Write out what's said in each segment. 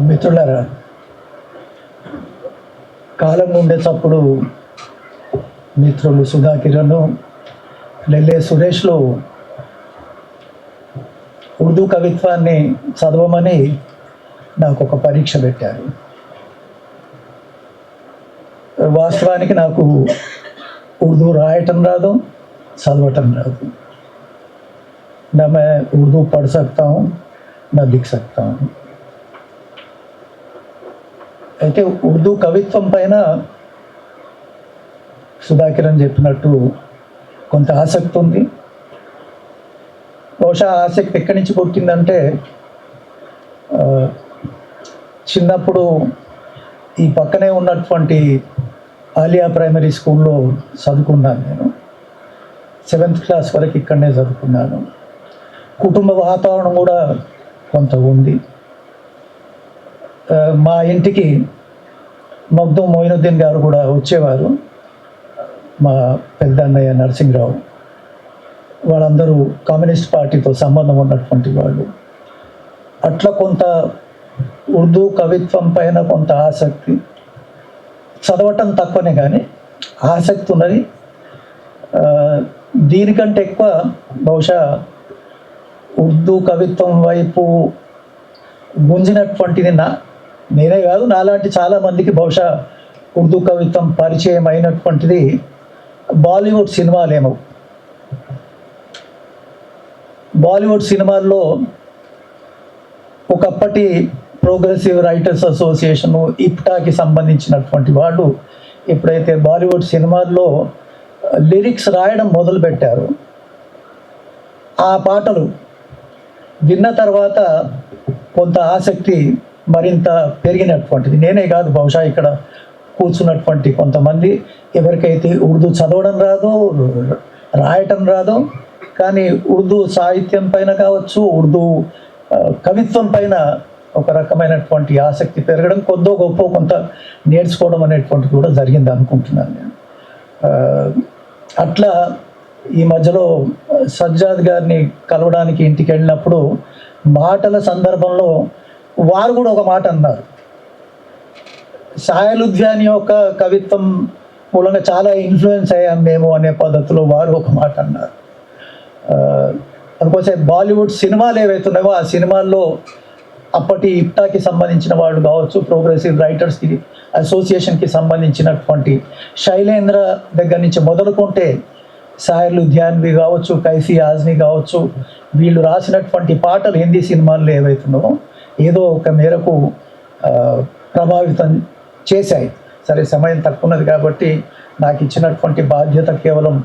మిత్రులారా, కాలం ఉండేటప్పుడు మిత్రులు సుధాకిరణ్, లెల్లే సురేష్లు ఉర్దూ కవిత్వాన్ని చదవమని నాకు ఒక పరీక్ష పెట్టారు. వాస్తవానికి నాకు ఉర్దూ రాయటం రాదు, చదవటం రాదు. ना मैं उर्दू पढ़ सकता हूँ, ना लिख सकता हूँ. అయితే ఉర్దూ కవిత్వం పైన సుధాకిరణ్ చెప్పినట్టు కొంత ఆసక్తి ఉంది. బహుశా ఆసక్తి ఎక్కడి నుంచి పుట్టిందంటే, చిన్నప్పుడు ఈ పక్కనే ఉన్నటువంటి ఆలియా ప్రైమరీ స్కూల్లో చదువుకున్నాను. నేను 7th క్లాస్ వరకు ఇక్కడనే చదువుకున్నాను. కుటుంబ వాతావరణం కూడా కొంత ఉంది. మా ఇంటికి మగ్దుం మొయినుద్దీన్ గారు కూడా వచ్చేవారు, మా పెద్ద అన్నయ్య నరసింహరావు. వాళ్ళందరూ కమ్యూనిస్ట్ పార్టీతో సంబంధం ఉన్నటువంటి వాళ్ళు. అట్లా కొంత ఉర్దూ కవిత్వం పైన కొంత ఆసక్తి, చదవటం తక్కువనే కానీ ఆసక్తి ఉన్నది. దీనికంటే ఎక్కువ బహుశా ఉర్దూ కవిత్వం వైపు గుంజినటువంటిది నేనే కాదు, నాలాంటి చాలామందికి బహుశా ఉర్దూ కవిత్వం పరిచయం అయినటువంటిది బాలీవుడ్ సినిమాలేమో. బాలీవుడ్ సినిమాల్లో ఒకప్పటి ప్రోగ్రెసివ్ రైటర్స్ అసోసియేషను, ఇప్టాకి సంబంధించినటువంటి వాళ్ళు ఎప్పుడైతే బాలీవుడ్ సినిమాల్లో లిరిక్స్ రాయడం మొదలుపెట్టారు, ఆ పాటలు విన్న తర్వాత కొంత ఆసక్తి మరింత పెరిగినటువంటిది. నేనే కాదు, బహుశా ఇక్కడ కూర్చున్నటువంటి కొంతమంది ఎవరికైతే ఉర్దూ చదవడం రాదో, రాయటం రాదో, కానీ ఉర్దూ సాహిత్యం పైన కావచ్చు, ఉర్దూ కవిత్వం పైన ఒక రకమైనటువంటి ఆసక్తి పెరగడం, కొద్దో గొప్ప కొంత నేర్చుకోవడం అనేటువంటిది కూడా జరిగింది అనుకుంటున్నాను నేను. అట్లా ఈ మధ్యలో సజ్జాద్ గారిని కలవడానికి ఇంటికి వెళ్ళినప్పుడు మాటల సందర్భంలో వారు కూడా ఒక మాట అన్నారు. సాయలుద్యాని యొక్క కవిత్వం మూలంగా చాలా ఇన్ఫ్లుయెన్స్ అయ్యాం మేము అనే పద్ధతిలో వారు ఒక మాట అన్నారు. అందుకోసం బాలీవుడ్ సినిమాలు ఏవైతున్నాయో ఆ సినిమాల్లో అప్పటి ఇప్టాకి సంబంధించిన వాళ్ళు కావచ్చు, ప్రోగ్రెసివ్ రైటర్స్కి అసోసియేషన్కి సంబంధించినటువంటి శైలేంద్ర దగ్గర నుంచి మొదలుకుంటే సాయలుద్యాన్వి కావచ్చు, కైఫీ ఆజ్మీ కావచ్చు, వీళ్ళు రాసినటువంటి పాటలు హిందీ సినిమాల్లో ఏవైతున్నాయో ఏదో ఒక మేరకు ప్రభావితం చేశాయి. సరే, సమయం తక్కువ ఉన్నది కాబట్టి నాకు ఇచ్చినటువంటి బాధ్యత కేవలం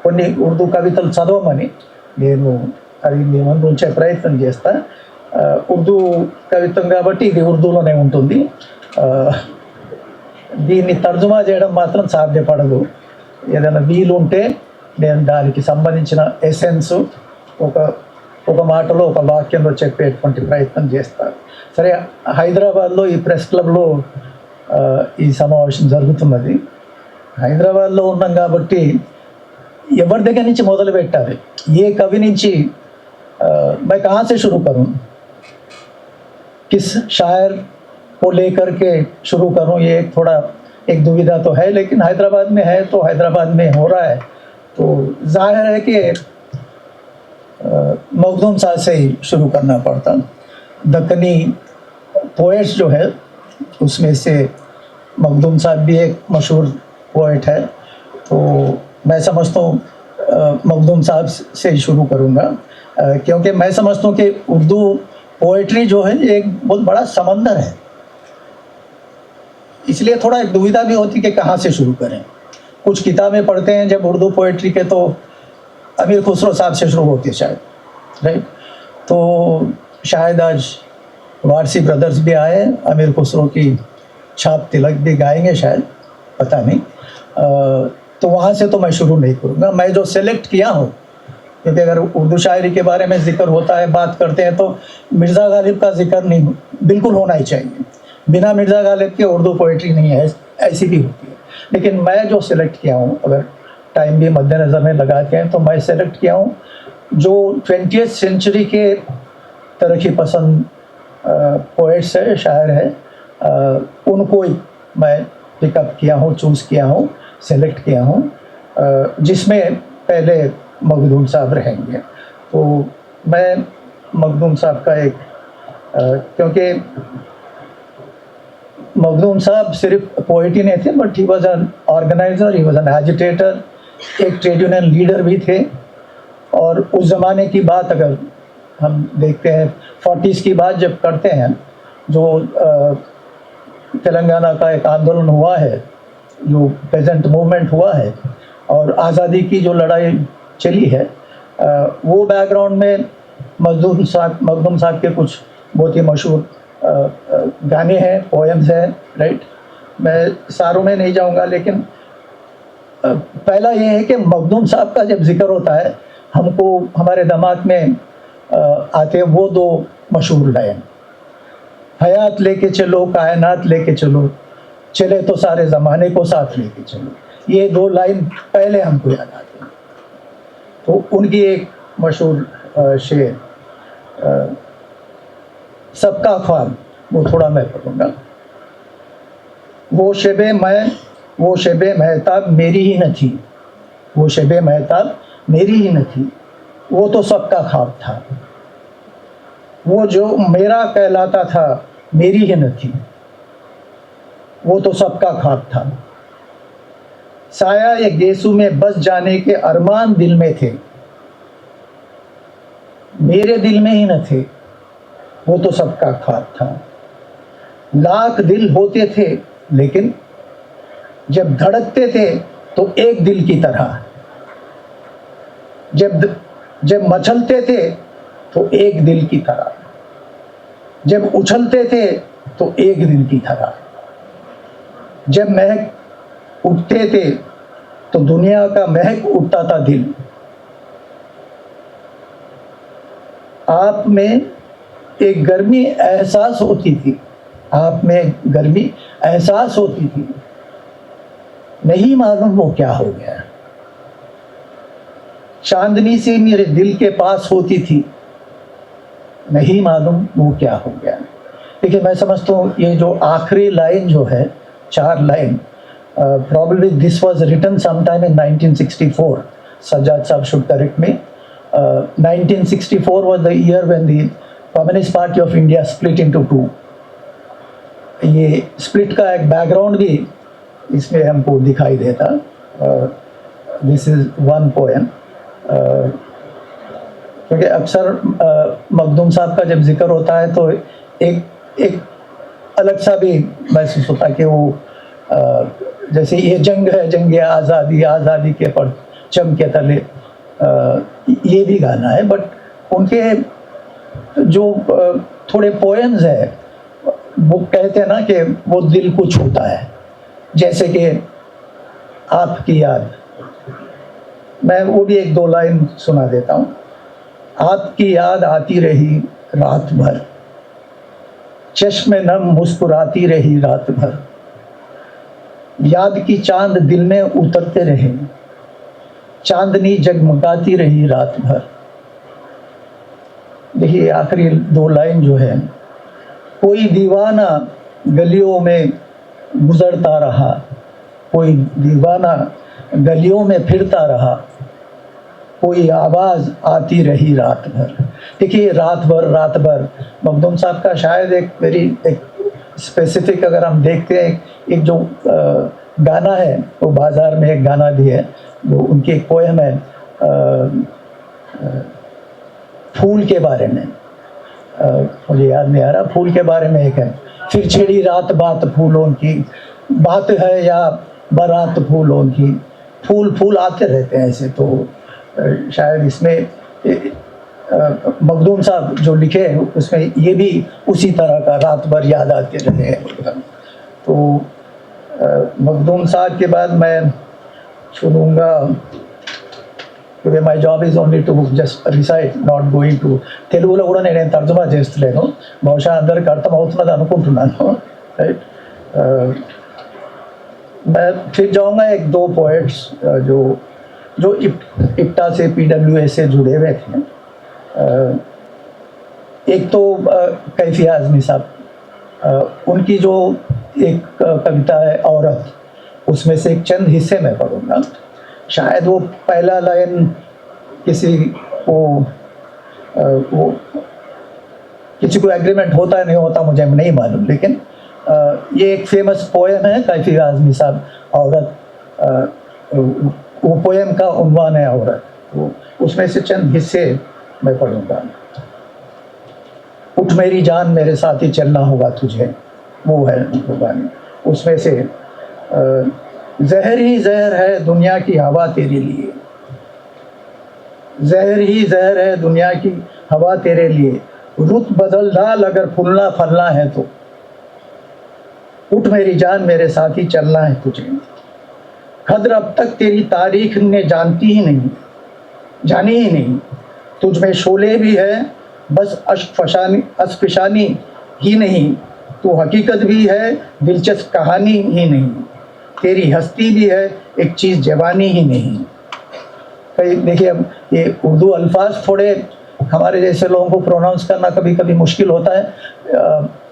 కొన్ని ఉర్దూ కవితలు చదవమని. నేను అది మీ ముందు ఉంచే ప్రయత్నం చేస్తా. ఉర్దూ కవిత్వం కాబట్టి ఇది ఉర్దూలోనే ఉంటుంది. దీన్ని తర్జుమా చేయడం మాత్రం సాధ్యపడదు. ఏదైనా వీలుంటే నేను దానికి సంబంధించిన ఎసెన్స్ ఒక మాటలో, ఒక వాక్యంలో చెప్పేటువంటి ప్రయత్నం చేస్తాను. సరే, హైదరాబాద్లో ఈ ప్రెస్ క్లబ్లో ఈ సమావేశం జరుగుతున్నది. హైదరాబాద్లో ఉన్నాం కాబట్టి ఎవరి దగ్గర నుంచి మొదలు పెట్టాలి, ఏ కవి నుంచి, मैं कहाँ से शुरू करूँ, किस शायर को लेकर के शुरू करूँ, ये थोड़ा एक दुविधा तो है. लेकिन हैदराबाद में है तो हैदराबाद में हो रहा है, तो जाहिर है कि मखदूम साहब से ही शुरू करना पड़ता. दक्कनी पोएट्स जो है उसमें से मखदूम साहब भी एक मशहूर पोएट है, तो मैं समझता हूँ मखदूम साहब से ही शुरू करूँगा, क्योंकि मैं समझता हूँ कि उर्दू पोएट्री जो है एक बहुत बड़ा समंदर है. इसलिए थोड़ा एक दुविधा भी होती कि कहाँ से शुरू करें. कुछ किताबें पढ़ते हैं जब उर्दू पोएट्री के, तो अमीर खुसरो साहब से शुरू होती है शायद, राइट. तो शायद आज वारसी ब्रदर्स भी आए, अमीर खुसरो की छाप तिलक भी गाएंगे शायद, पता नहीं. तो वहाँ से तो मैं शुरू नहीं करूँगा. मैं जो सेलेक्ट किया हूँ, क्योंकि अगर उर्दू शायरी के बारे में जिक्र होता है, बात करते हैं, तो मिर्ज़ा गालिब का जिक्र नहीं बिल्कुल होना ही चाहिए. बिना मिर्ज़ा गालिब के उर्दू पोइट्री नहीं है, ऐसी भी होती है. लेकिन मैं जो सिलेक्ट किया हूँ, अगर टाइम भी मद्देनज़र में लगाते हैं, तो मैं सेलेक्ट किया हूँ जो 20th सेंचुरी के तरक्की पसंद पोएट्स है, शायर है, उनको ही मैं पिकअप किया हूँ, चूज़ किया हूँ, सेलेक्ट किया हूँ, जिसमें पहले मखदूम साहब रहेंगे। तो मैं मखदूम साहब का एक क्योंकि मखदूम साहब सिर्फ पोइट ही नहीं थे, but he was an organiser, he was an agitator, एक ट्रेड यूनियन लीडर भी थे। और उस ज़माने की बात अगर हम देखते हैं, 40s की बात जब करते हैं, जो तेलंगाना का एक आंदोलन हुआ है, जो पेजेंट मूवमेंट हुआ है और आज़ादी की जो लड़ाई चली है, वो बैकग्राउंड में मखदूम साहब के कुछ बहुत ही मशहूर गाने हैं, पोएम्स हैं, राइट। मैं सारों में नहीं जाऊंगा, लेकिन पहला ये है कि मखदूम साहब का जब जिक्र होता है, हमको हमारे दिमाग में आते हैं वो दो मशहूर लाइन, हयात लेके चलो, कायनात लेके चलो, चले तो सारे ज़माने को साथ लेके चलो। ये दो लाइन पहले हमको याद आती हैं। तो उनकी एक मशहूर शेर सबका ख्वाब, वो थोड़ा मैं पढ़ूँगा। वो शबे महताब मेरी ही न थी, वो शबे महताब मेरी ही न थी, वो तो सबका ख्वाब था। वो जो मेरा कहलाता था मेरी ही न थी, वो तो सबका ख्वाब था। साया ये गेसू में बस जाने के अरमान दिल में थे, मेरे दिल में ही न थे, वो तो सबका ख्वाब था। लाख दिल होते थे लेकिन जब धड़कते थे तो एक दिल की तरह, जब मचलते थे तो एक दिल की तरह, जब उछलते थे तो एक दिल की तरह, जब महक उठते थे तो दुनिया का महक उठता था दिल। आप में एक गर्मी एहसास होती थी, आप में गर्मी एहसास होती थी, नहीं मालूम वो क्या हो गया। चांदनी सी मेरे दिल के पास होती थी, नहीं मालूम वो क्या हो गया। देखिए, मैं समझता हूँ ये जो आखिरी लाइन जो है, 4 line, probably this was written sometime in 1964. Sajjad Saab should correct me. 1964 was the year when the Communist Party of India split into two. ये split का एक background भी इसमें हमको दिखाई देता। This is one poem. क्योंकि अक्सर मखदूम साहब का जब जिक्र होता है तो एक अलग सा भी महसूस होता है कि वो जैसे ये जंग है, जंग आज़ादी, आज़ादी के परचम के तले, ये भी गाना है। बट उनके जो थोड़े पोएम्स है, वो कहते हैं ना कि वो दिल को छूता है, जैसे कि आपकी याद। मैं वो भी 1-2 लाइन सुना देता हूँ। आपकी याद आती रही रात भर, चश्मे नम मुस्कुराती रही रात भर, याद की चांद दिल में उतरते रहे, चांदनी जगमगाती रही रात भर। देखिए आखिरी 2 लाइन जो है, कोई दीवाना गलियों में गुजरता रहा, कोई दीवाना गलियों में फिरता रहा, कोई आवाज़ आती रही रात भर। देखिए रात भर मखदूम साहब का शायद एक स्पेसिफिक अगर हम देखते हैं, एक जो गाना है वो बाज़ार में एक गाना भी है, वो उनकी एक पोएम है फूल के बारे में, मुझे याद नहीं आ रहा, फूल के बारे में एक है। फिर छिड़ी रात बात फूलों की, बात है या बारात फूलों की, फूल आते रहते हैं ऐसे। तो शायद इसमें मखदूम साहब जो लिखे उसमें ये भी उसी तरह का रात भर याद आते रहे। तो मखदूम साहब के बाद मैं सुनूंगा, क्योंकि my job is only to just recite, not going to తెలుగులో కూడా నేను తర్జుమా చేస్తలేను, బహుశా అందరికి అర్థం అవుతున్నది అనుకుంటున్నాను, राइट। मैं फिर जाऊंगा 1-2 पोएट्स जो इप्टा से PWA से जुड़े हुए थे। एक तो कैफी आज़मी साहब, उनकी जो एक कविता है औरत, उसमें से एक चंद हिस्से में पढ़ूंगा। शायद वो पहला लाइन किसी को किसी को एग्रीमेंट होता है नहीं होता मुझे नहीं मालूम, लेकिन ये एक फेमस पोएम है कैफी आज़मी साहब औरत। वो पोएम का उन्वान है औरत, वो उसमें से चंद हिस्से मैं पढ़ूंगा। उठ मेरी जान मेरे साथ ही चलना होगा तुझे, वो है गाने। उसमें से जहर ही जहर है दुनिया की हवा तेरे लिए, जहर ही जहर है दुनिया की हवा तेरे लिए, रुत बदल डाल अगर फूलना फलना है तो, उठ मेरी जान मेरे साथ ही चलना है तुझे। खद्र अब तक तेरी तारीख ने जानी ही नहीं, तुझ में शोले भी है बस अश्कफशानी ही नहीं, तू हकीकत भी है दिलचस्प कहानी ही नहीं, तेरी हस्ती भी है एक चीज़ जवानी ही नहीं। कई देखिए, अब ये उर्दू अल्फाज थोड़े हमारे जैसे लोगों को प्रोनाउंस करना कभी कभी मुश्किल होता है।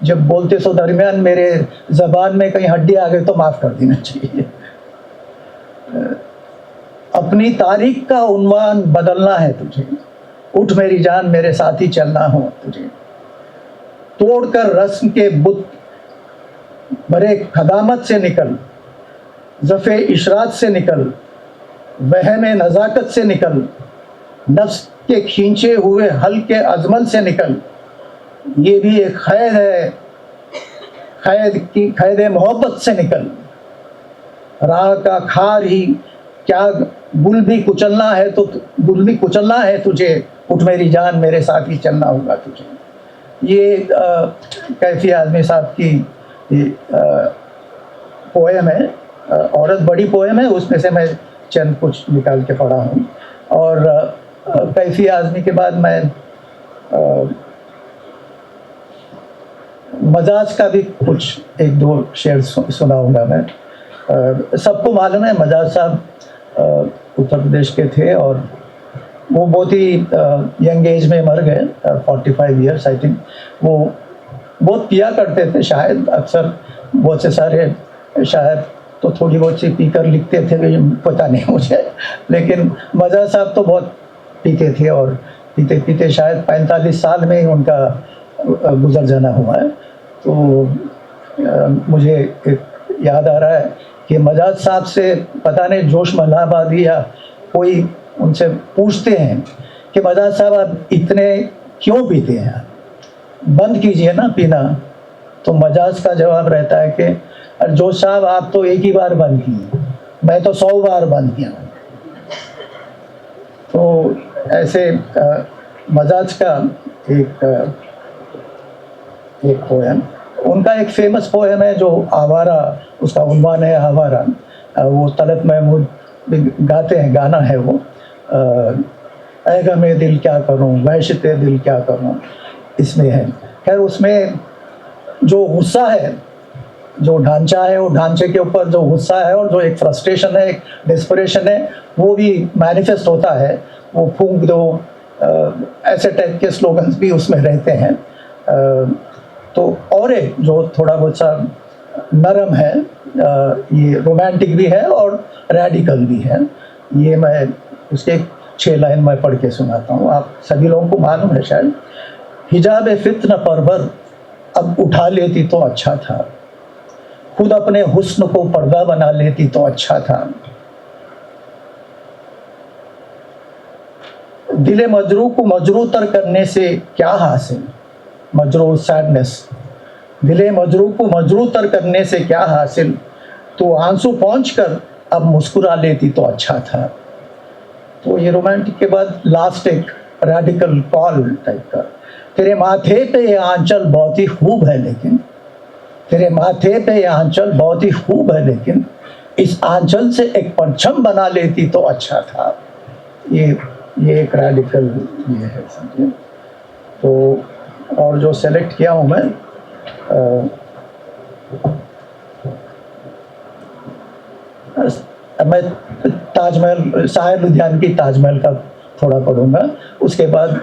जब बोलते सो दरमियान मेरे ज़बान में कहीं हड्डी आ गई तो माफ़ कर देना चाहिए। अपनी तारीख का उन्वान बदलना है तुझे, उठ मेरी जान मेरे साथ ही चलना हो तुझे। तोड़कर रस्म के बुत भरे खदामत से निकल, ज़फ़े इशरात से निकल, वहम नज़ाकत से निकल, नफ्स के खींचे हुए हल्के अजमल से निकल। ये भी एक क़ैद है, क़ैद मोहब्बत से निकल। राह का खार ही क्या गुल भी कुचलना है तुझे, उठ मेरी जान मेरे साथ ही चलना होगा तुझे। ये कैफी आज़मी साहब की पोएम है, औरत बड़ी पोएम है, उसमें से मैं चंद कुछ निकाल के पढ़ा हूँ। और कैफी आज़मी के बाद मैं मजाज का भी कुछ एक दो शेर सुनाऊंगा मैं। सबको मालूम है मजाज साहब उत्तर प्रदेश के थे और वो बहुत ही यंग एज में मर गए, 45 ईयर्स आई थिंक। वो बहुत पिया करते थे, शायद अक्सर बहुत से सारे शायद तो थोड़ी बहुत सी पीकर लिखते थे, पता नहीं मुझे, लेकिन मजाज साहब तो बहुत पीते थे और पीते पीते शायद 45 साल में ही उनका गुजर जाना हुआ है। तो मुझे एक याद आ रहा है कि मजाज साहब से पता नहीं जोश मल्हाबादी या कोई उनसे पूछते हैं कि मजाज साहब आप इतने क्यों पीते हैं, बंद कीजिए ना पीना। तो मजाज का जवाब रहता है कि अरे जोश साहब आप तो एक ही बार बंद किए, मैं तो 100 बार बंद किया। तो ऐसे मजाज का एक पोएम, उनका एक फेमस पोएम है जो आवारा, उसका उन्वान है आवारा। वो तलत महमूद गाते हैं, गाना है वो। ऐ गमे दिल क्या करूं, वहशते दिल क्या करूं, इसमें है। खैर उसमें जो गुस्सा है, जो ढांचा है, वो ढांचे के ऊपर जो गुस्सा है और जो एक फ्रस्ट्रेशन है, एक डेस्परेशन है, वो भी मैनिफेस्ट होता है। वो फूंक दो, ऐसे टाइप के स्लोगन्स भी उसमें रहते हैं। तो और एक जो थोड़ा बहुत सा नरम है, ये रोमांटिक भी है और रेडिकल भी है। ये मैं उसके 6 लाइन मैं पढ़ के सुनाता हूँ, आप सभी लोगों को मालूम है शायद। हिजाब फित्न परवर अब उठा लेती तो अच्छा था, खुद अपने हुस्न को पर्दा बना लेती तो अच्छा था। दिले मजरू को मजरू तर करने से क्या हासिल, मजरू सैडनेस, दिले मजरू को मजरू तर करने से क्या हासिल, तो आंसू पहुंचकर अब मुस्कुरा लेती तो अच्छा था। तो ये रोमांटिक के बाद लास्ट एक रेडिकल कॉल टाइप का। तेरे माथे पे ये आंचल बहुत ही खूब है लेकिन, तेरे माथे पे ये आंचल बहुत ही खूब है लेकिन, इस आंचल से एक परछम बना लेती तो अच्छा था। ये एक रेडिकल ये है, समझिए। तो और जो सेलेक्ट किया हूँ मैं, मैं ताजमहल, शायर लुधियानवी की ताजमहल का थोड़ा पढ़ूंगा। उसके बाद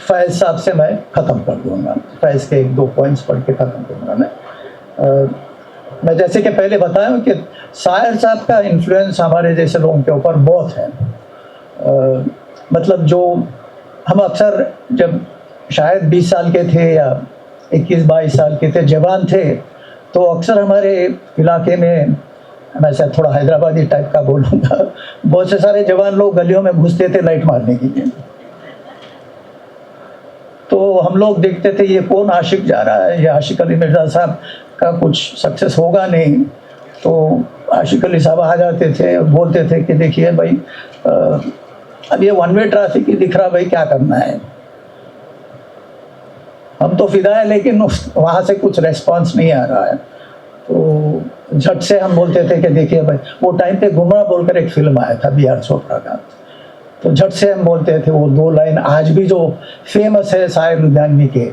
फैज़ साहब से मैं ख़त्म कर दूँगा, फैज़ के 1-2 पॉइंट्स पढ़ के ख़त्म करूँगा मैं जैसे कि पहले बताया हूँ कि शायर साहब का इन्फ्लुएंस हमारे जैसे लोगों के ऊपर बहुत है। मतलब जो हम अक्सर जब शायद 20 साल के थे या 21-22 साल के थे, जवान थे, तो अक्सर हमारे इलाके में, मैं शायद थोड़ा हैदराबादी टाइप का बोलूँगा, बहुत से सारे जवान लोग गलियों में घुसते थे लाइट मारने के लिए। तो हम लोग देखते थे ये कौन आशिक जा रहा है, ये आशिक अली मिर्ज़ा साहब का कुछ सक्सेस होगा नहीं। तो आशिक अली साहब आ जाते थे और बोलते थे कि देखिए भाई, अब ये वन वे ट्रैफिक ही दिख रहा, भाई क्या करना है। हम तो फिदा है, लेकिन वहाँ से कुछ रेस्पॉन्स नहीं आ रहा है। तो झट से हम बोलते थे कि देखिए भाई, वो टाइम पे गुमराह बोलकर एक फिल्म आया था बी आर चोपड़ा का, तो झट से हम बोलते थे वो 2 लाइन आज भी जो फेमस है शायर लुधियानवी के,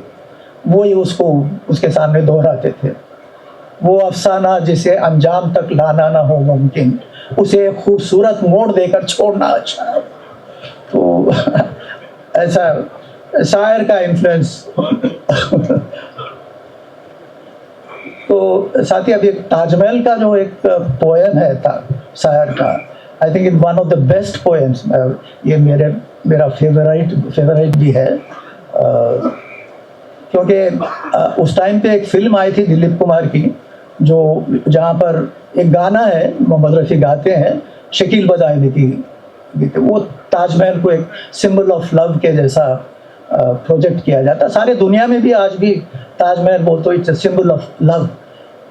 वो ही उसको उसके सामने दोहराते थे। वो अफसाना जिसे अंजाम तक लाना ना हो मुमकिन, उसे एक खूबसूरत मोड़ देकर छोड़ना अच्छा है। तो ऐसा शायर का इन्फ्लुएंस। तो साथ ही अभी ताजमहल का जो एक पोएम है शायर का, I think it one of the best poems. ये मेरा फेवरेट भी है, क्योंकि उस टाइम पे एक फिल्म आई थी दिलीप कुमार की, जो जहाँ पर एक गाना है मोहम्मद रफ़ी गाते हैं, शकील बदायूनी की, वो ताजमहल को एक सिंबल ऑफ लव के जैसा प्रोजेक्ट किया जाता है। सारे दुनिया में भी आज भी ताजमहल बोल तो इट्स सिंबल ऑफ लव,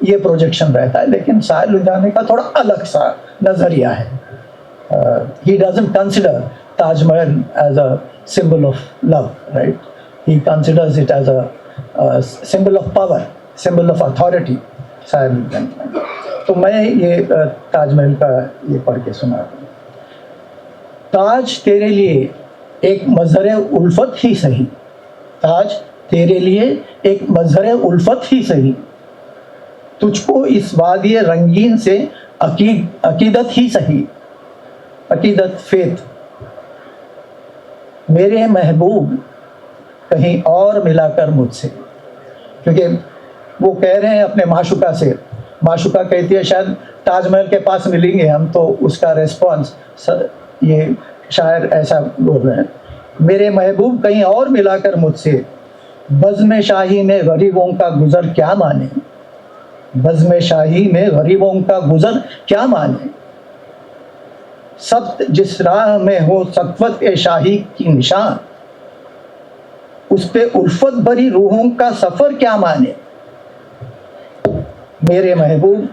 ये प्रोजेक्शन रहता है। लेकिन शायर लुधियानवी का थोड़ा अलग सा नज़रिया है। He doesn't consider Taj Mahal as a symbol of love, right, he considers it as a symbol of power, symbol of authority, Sahir Ludhianvi. तो मैं ये ताजमहल का ये पढ़ के सुना। ताज तेरे लिए एक मज़हर उल्फत ही सही, ताज तेरे लिए एक मज़हर उल्फत ही सही, तुझको इस वादी रंगीन से अकीदत ही सही, अकीदत फेथ, मेरे महबूब कहीं और मिलाकर मुझसे। क्योंकि वो कह रहे हैं अपने माशुका से, माशुका कहती है शायद ताजमहल के पास मिलेंगे हम, तो उसका रेस्पॉन्स ये शायर ऐसा बोल रहे हैं, मेरे महबूब कहीं और मिलाकर मुझसे, बज़्म शाही में गरीबों का गुज़र क्या माने, बज़्म शाही में गरीबों का गुज़र क्या माने, सब्त जिस राह में हो सत्वत ए शाही की निशान, उस पे उल्फत भरी रूहों का सफ़र क्या माने, मेरे महबूब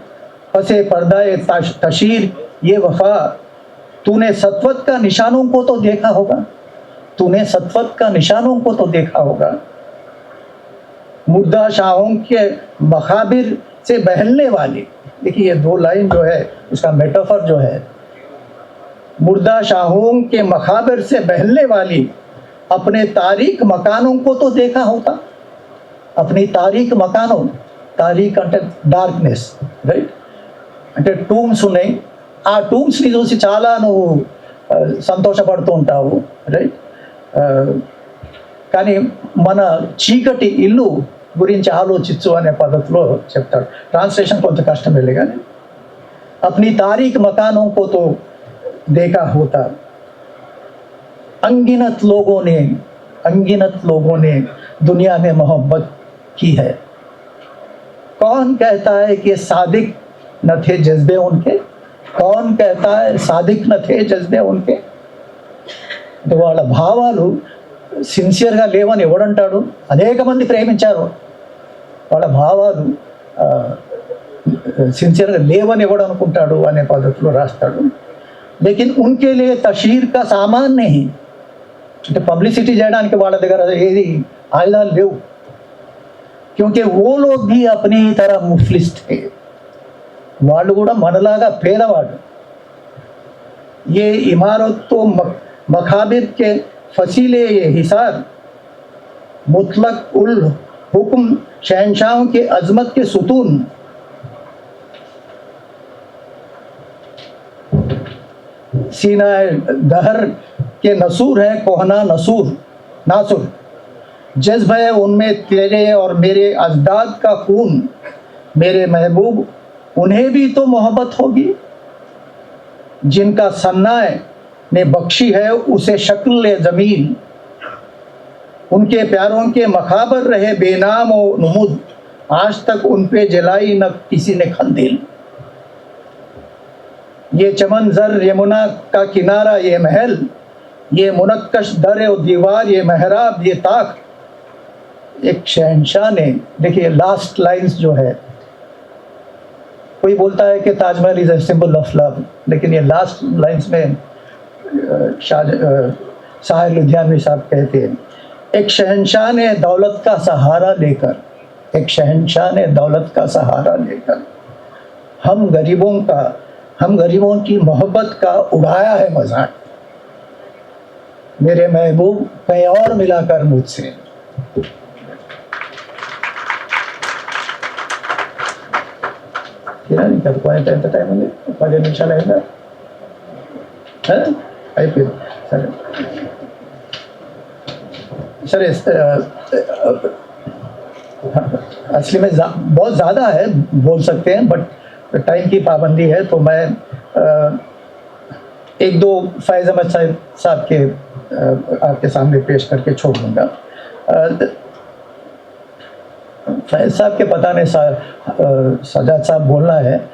फसे पर्दाए तशीर ये वफा, तूने सत्वत का निशानों को तो देखा होगा, तूने सत्वत का निशानों को तो देखा होगा, मुर्दा शाहों के मखाबिर से बहलने वाली। देखिए ये 2 लाइन जो है उसका मेटाफर जो है, मुर्दा शाहों के मखाबिर से बहलने वाली, अपने तारीक मकानों को तो देखा होगा, अपनी तारीक मकानों, तारीक అంటే డార్క్నెస్, రైట్, అంటే టూమ్స్ ఉన్నాయి, ఆ టూమ్స్ని చూసి చాలా నువ్వు సంతోషపడుతూ ఉంటావు, రైట్. కానీ మన చీకటి ఇల్లు గురించి ఆలోచించు అనే పద్ధతిలో చెప్తాడు. ట్రాన్స్లేషన్ కొంచెం కష్టం వెళ్ళి, కానీ अपनी तारीक मकानों को तो देखा होता, अनगिनत लोगों ने दुनिया में मोहब्बत की है, कौन कहता है कि सादिक न थे जज्बे उनके, कौन कहता है सादिक न थे जज्बे उनके. వాళ్ళ భావాలు సిన్సియర్గా లేవని ఎవడంటాడు? అనేక మంది ప్రేమించారు, వాళ్ళ భావాలు సిన్సియర్గా లేవని ఎవడు అనుకుంటాడు అనే పద్ధతిలో రాస్తాడు. లేకిన్ ఉన్కే లియే తషీర్ కా సామాన్ నహీ, అంటే పబ్లిసిటీ చేయడానికి వాళ్ళ దగ్గర ఏది ఆయుధాలు లేవు. क्योंकि वो लोग भी अपनी तरह मुफलिस थे, వాళ్ళు కూడా మనలాగా పేదవాడు. ये इमारत तो मखाबिर के फसीले ये हिसार, मुतलक उल हुक्म शहनशाहों के अजमत के सुतून, सीना दहर के नसूर है कोहना नासुर, जज्ब है उनमें तेरे और मेरे अजदाद का खून, मेरे महबूब उन्हें भी तो मोहब्बत होगी। जिनका सन्नाए ने बख्शी है उसे शक्ल ज़मीन, उनके प्यारों के मखाबर रहे बेनाम और नमुद, आज तक उन पे जलाई न किसी ने खंदिल। ये चमन जर यमुना का किनारा ये महल, ये मुनक्कश दर और दीवार ये महराब ये ताक, एक शहंशाह ने, देखिए लास्ट लाइंस जो है, कोई बोलता है कि Taj Mahal is a symbol of love, लेकिन ये लास्ट लाइंस में शायर लुधियानवी साहब कहते हैं, एक शहंशाह ने दौलत का सहारा लेकर, एक शहंशाह ने दौलत का सहारा लेकर हम गरीबों की मोहब्बत का उड़ाया है मजाक। मेरे महबूब कहीं और मिलाकर मुझसे। టైం ఉంది 10 నిమిషాలు అయిందా అయిపోయింది सर असली में बहुत ज़्यादा है, बोल सकते हैं, बट टाइम की पाबंदी है, तो मैं एक दो फैज़ अहमद साहब के आपके सामने पेश करके छोड़ दूँगा। फैज़ साहब के पता नहीं सजाद साहब बोलना है,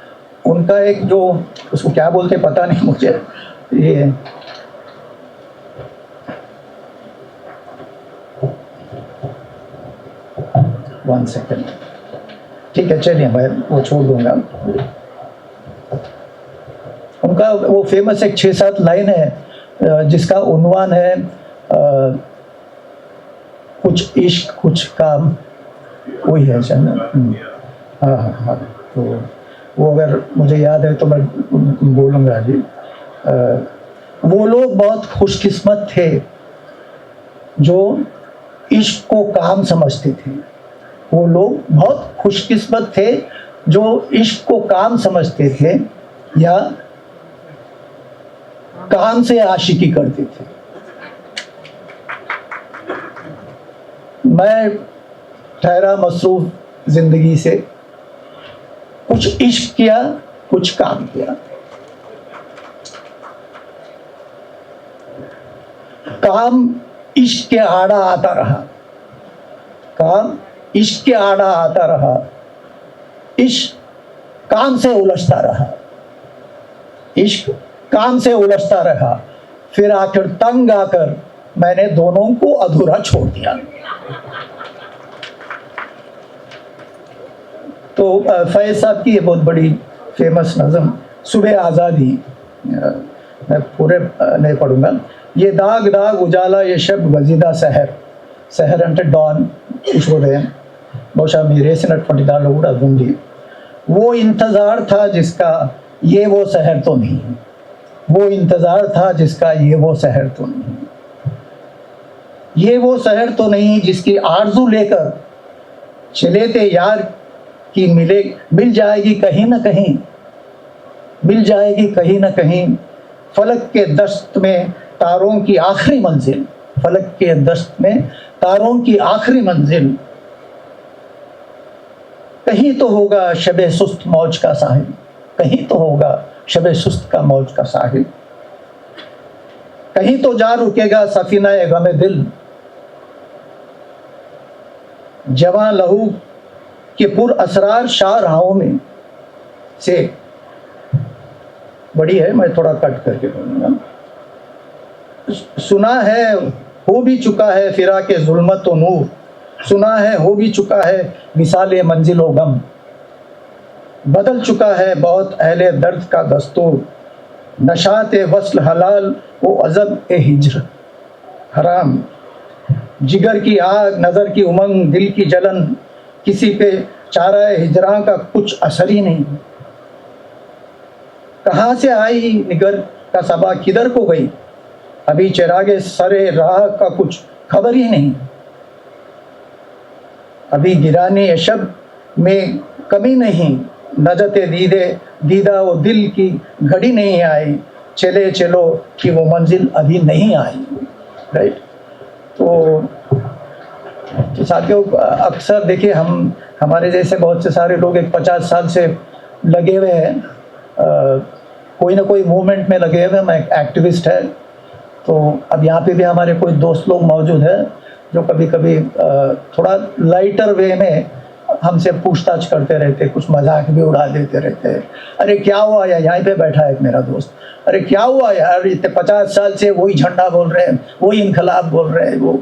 उनका एक जो उसको क्या बोलते पता नहीं मुझे, ये वन सेकेंड, ठीक है चलिए मैं वो छोड़ दूंगा। उनका वो फेमस एक 6-7 लाइन है जिसका उन्वान है कुछ इश्क कुछ काम, वही है सर ना। हाँ हाँ हाँ, तो वो अगर मुझे याद है तो मैं बोलूँगा जी। वो लोग बहुत खुशकिस्मत थे जो इश्क को काम समझते थे, वो लोग बहुत खुशकिस्मत थे जो इश्क को काम समझते थे या काम से आशिकी करते थे। मैं ठहरा मसरूफ जिंदगी से, कुछ इश्क किया कुछ काम किया। काम इश्क के आड़ा आता रहा, काम इश्क के आड़ा आता रहा, इश्क काम से उलझता रहा, इश्क काम से उलझता रहा, फिर आखिर तंग आकर मैंने दोनों को अधूरा छोड़ दिया। तो फैज़ साहब की ये बहुत बड़ी फेमस नज़म सुबह आज़ादी, मैं पूरे नहीं पढ़ूंगा। ये दाग दाग उजाला ये शब वजीदा सहर, सहर అంటే డాన్ ఉషోదయం, బహుశా మీరు వేసినటువంటి దానిలో కూడా అది ఉంది। वो इंतज़ार था जिसका ये वो सहर तो नहीं, वो इंतज़ार था जिसका ये वो सहर तो नहीं, ये वो सहर तो नहीं जिसकी आरज़ू लेकर चले थे यार कि मिल जाएगी कहीं ना कहीं, मिल जाएगी कहीं ना कहीं, फलक के दस्त में तारों की आखिरी मंजिल, फलक के दस्त में तारों की आखिरी मंजिल, कहीं तो होगा शबे सुस्त मौज का साहिल, कहीं तो होगा शबे सुस्त का मौज का साहिल, कहीं तो जा रुकेगा सफीना ए गमे दिल, जवां लहू के पुर असरार शाहराहों में से। बड़ी है, मैं थोड़ा कट करके बोलूँगा। सुना है हो भी चुका है फिरा के जुल्मत व नूर, सुना है हो भी चुका है मिसाल मंजिल व गम, बदल चुका है बहुत अहले दर्द का दस्तूर, नशात वस्ल हलाल वो अजब ए हिज्र हराम, जिगर की आग नज़र की उमंग दिल की जलन, किसी पे चारा हिजरा का कुछ असर ही नहीं, कहाँ से आई निगर का सबा किधर को गई, अभी चिरागे सरे राह का कुछ खबर ही नहीं, अभी गिराने शब में कमी नहीं, नजते दीदा वो दिल की घड़ी नहीं आई, चले चलो कि वो मंजिल अभी नहीं आई। राइट, तो तो साथियों, अक्सर देखिए हमारे जैसे बहुत से सारे लोग एक 50 साल से लगे हुए हैं, कोई ना कोई मूवमेंट में लगे हुए हैं। मैं एक एक्टिविस्ट है, तो अब यहाँ पे भी हमारे कोई दोस्त लोग मौजूद हैं जो कभी कभी थोड़ा लाइटर वे में हमसे पूछताछ करते रहते, कुछ मजाक भी उड़ा देते रहते हैं। अरे क्या हुआ यार, यहाँ पे बैठा है एक मेरा दोस्त, अरे क्या हुआ यार, इतने 50 साल से वही झंडा बोल रहे हैं, वही इनकलाब बोल रहे हैं, वो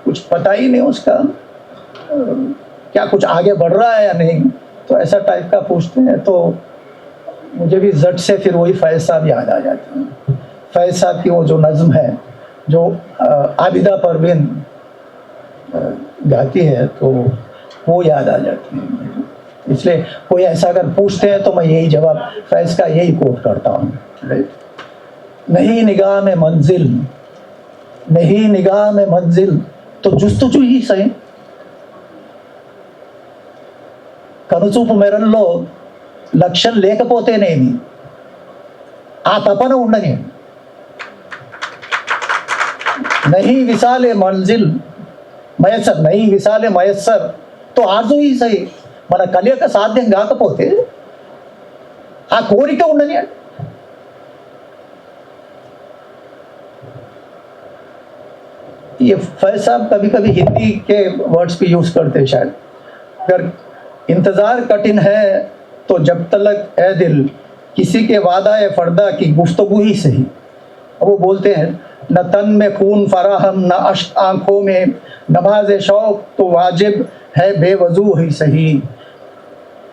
कुछ पता ही नहीं उसका क्या कुछ आगे बढ़ रहा है या नहीं। तो ऐसा टाइप का पूछते हैं, तो मुझे भी झट से फिर वही फैज साहब याद आ जाते हैं। फैज साहब की वो जो नज़्म है जो आबिदा परवीन गाती है, तो वो याद आ जाती है। इसलिए कोई ऐसा अगर पूछते हैं तो मैं यही जवाब फैज का यही कोट करता हूँ, नहीं निगाह में मंजिल, नहीं निगाह में मंजिल तो जुस्तजू ही सही, కనుచూపు మేరల్లో లక్ష్యం లేకపోతేనేమి ఆ తపన ఉండని, नहीं विसाले मंजिल మయస్సర్, नहीं విసాలే మయస్సర్ తో ఆర్జు ఈ సై, మన కలియక సాధ్యం కాకపోతే ఆ కోరిక ఉండని। ये फैज साहब कभी कभी हिंदी के वर्ड्स भी यूज करते हैं शायद, अगर इंतज़ार कठिन है तो जब तलक ए दिल किसी के वादा ए फर्दा की गुफ्तगू ही सही। अब वो बोलते हैं न तन में खून फराहम न अश्क आंखों में, नमाज शौक तो वाजिब है बेवजू ही सही,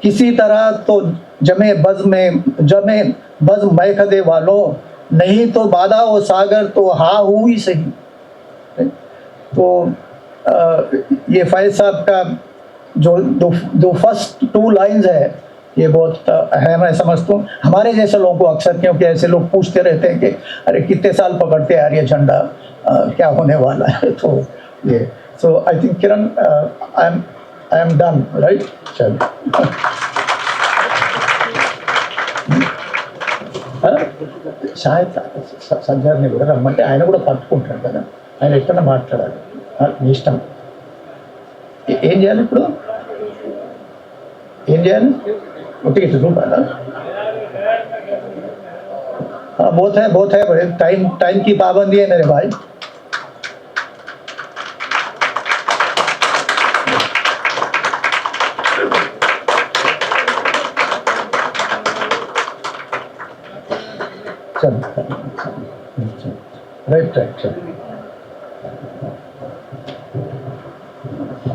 किसी तरह तो जमे बज़ मैखदे वालों, नहीं तो बादा वो सागर तो हा हू ही सही। तो ये फैज साहब का जो दो फर्स्ट 2 लाइन्स है, ये बहुत है, मैं समझता हूँ हमारे जैसे लोगों को अक्सर, क्योंकि ऐसे लोग पूछते रहते हैं कि अरे कितने साल पकड़ते हैं यार ये झंडा, क्या होने वाला है। तो ये so I think Kiran, I am done right. चलो शायद సంజార్ని కూడా రమ్మంటే ఆయన కూడా పట్టుకుంటాడు కదా, ఆయన ఎక్కడ మాట్లాడాలి, మీ ఇష్టం। ఏం చేయాలి ఇప్పుడు, ఏం చేయాలి, ఒట్టి ఇట్లా చూడాలా? बहुत है, टाइम की पाबंदी है मेरे भाई। चल राइट चल।